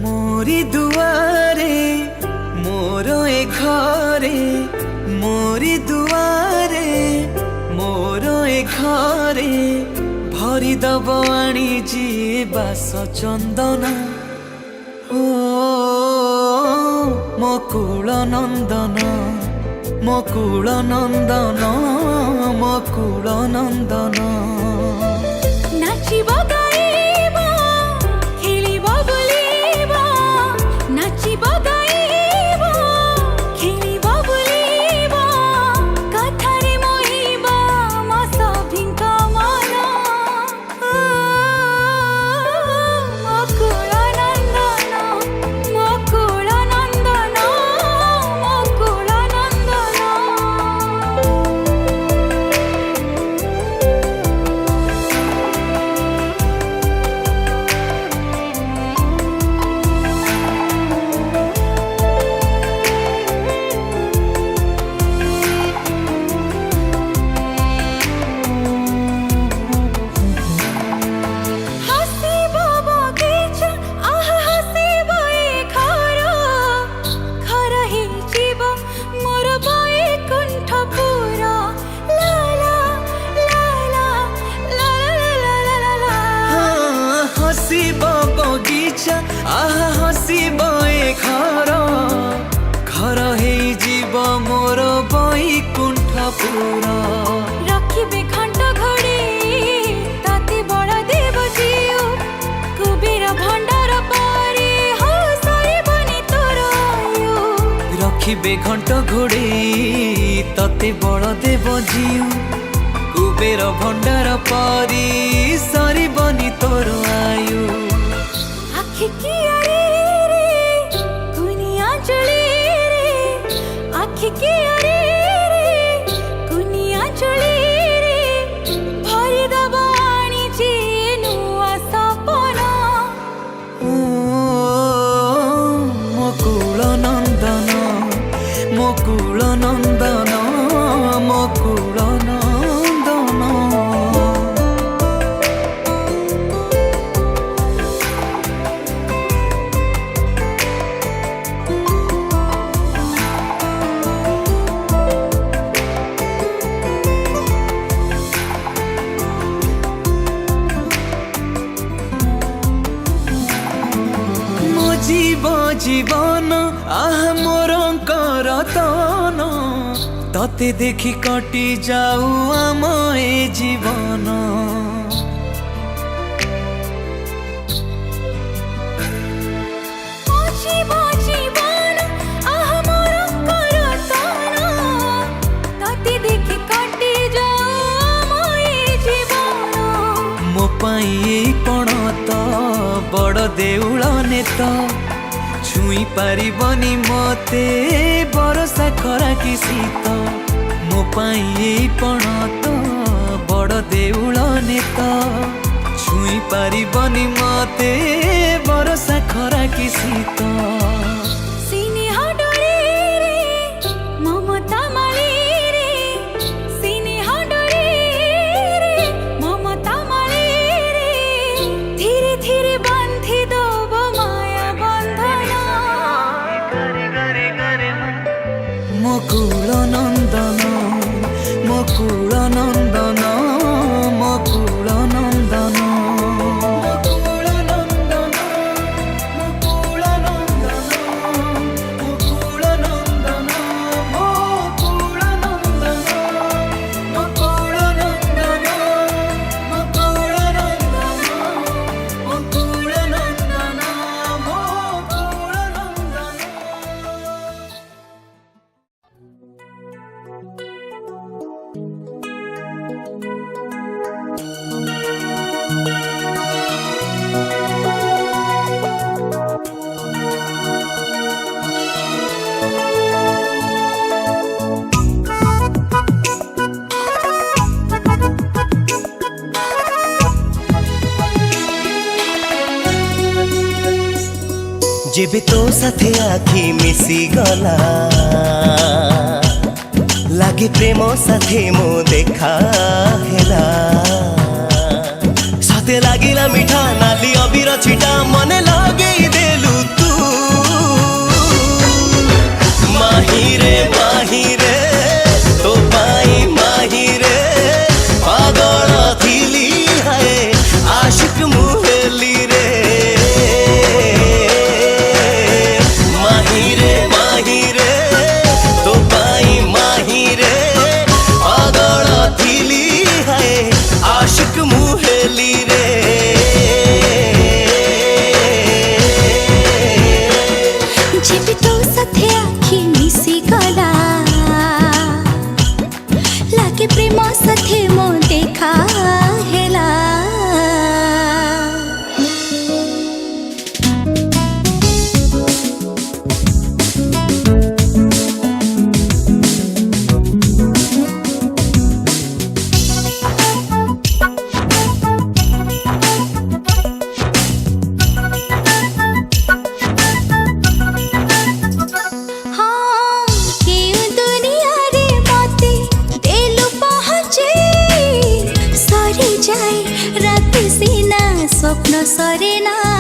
मोरी दुआरे मोर ए घरे मोरी दुआरे मोर ए घरे भरी दब आनी जी बास चंदन ओ मकुल नंदन मकुल नंदन मकुल नंदन नाचिब गाइब खेलिब बुलिब नाचिब गाइब खेलिब बुलिब कथारे मोहिब म सभिंक मन मकुल नंदन मकुल नंदन मकुल नंदन। हसीब बगीचा आह हसीब ए घर घर हेजिब मोर बैकुंठपुर ला ला ला ला ला ला ला ला। हसीब बगीचा आह हसीब ए घर घर हेजिब मोर बैकुंठपुर रखिबे घंट घड़ी ताते बड़ देव जीव कुबेर भंडार पारे हो सरिबनी तोर आयु। रखिबे घंट घोड़े तते बड़ देव जीव कुबेर भंडार परी सरिबनी तोर आयु। आखि कियारे रे कुनिया चली रे आखि कियारे रे कुनिया चली रे भरी दब आनी जे नुआ सपना ओ मकुल नंदन मकुल नंदन मकुल नंदन। मो जीवन आह मोर करतन तते देखी कटी जाऊ आम ए जीवन। जीव जीवन आह मोर करतन तते देखि कटि जाऊ मोए जीवन। मो पाई ए पणत बड़ देउल नेत छुई पारिबनी मते बरसा खरा कि शीत। मो पाई ए पणत बड़ देउल नेत छुई पारिबनी मते बरसा खरा कि शीत। स्नेह डोरे रे ममता माली रे स्नेह डोरे रे ममता माली रे धीरे धीरे बांधी दब माया बंधन। मकुल नंदन मकुल नंदन मकुल नंदन मकुल नंदन मकुल नंदन मकुल नंदन मकुल नंदन मकुल नंदन मकुल नंदन मकुल नंदन मकुल नंदन। जेबे तो साथे आखि मिसी गला लागे प्रेम साथे मो देखा हेला साथे लागिला मिठा नाली अबीर छिटा मने लगे देलु तू माहिरे माहिरे तो पाई माहिरे पागल थिली हाय आशिक मुहेली रे माहिरे माहिरे तो पाई माहिरे पागल थिली हाय आशिक मुहेली रे जेबे तो साथे आखि मिसी गला लागे प्रेम साथे मो देखा हेला स्वप्न सरे ना